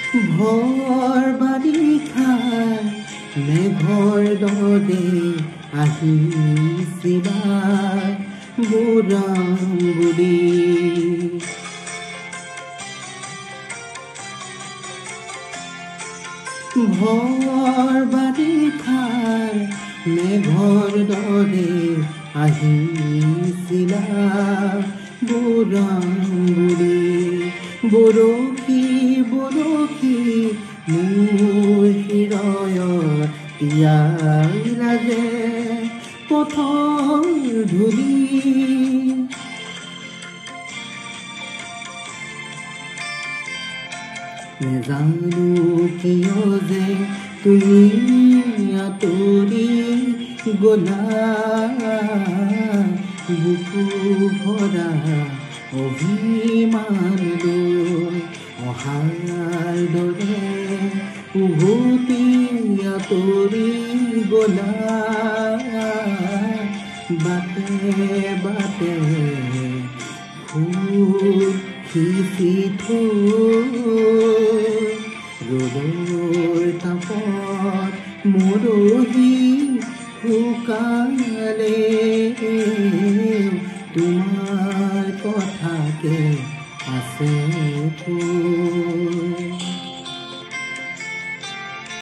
ভৰ বাৰিষাৰ মেঘৰ দৰে আহিছিলা বুঢ়াম বুঢ়ী। ভৰ বাৰিষাৰ মেঘৰ দৰে আহিছিলা বুঢ়াম বুঢ়ী। বৰশী বৰশী মোৰ হৃদয়ত তিয়াইলা যে পথৰ ধূলি। নেজানো কিয় যে তুমি আঁতৰি গলা বুকু ভৰা অভিমান লৈ অহাৰ দৰে উভতি আঁতৰি গলা বাটে বাটে ফুল সিঁচি থৈ ৰ'দৰ তাপত মৰহি শুকালে তোমাৰ কথাকে আছে ফুল।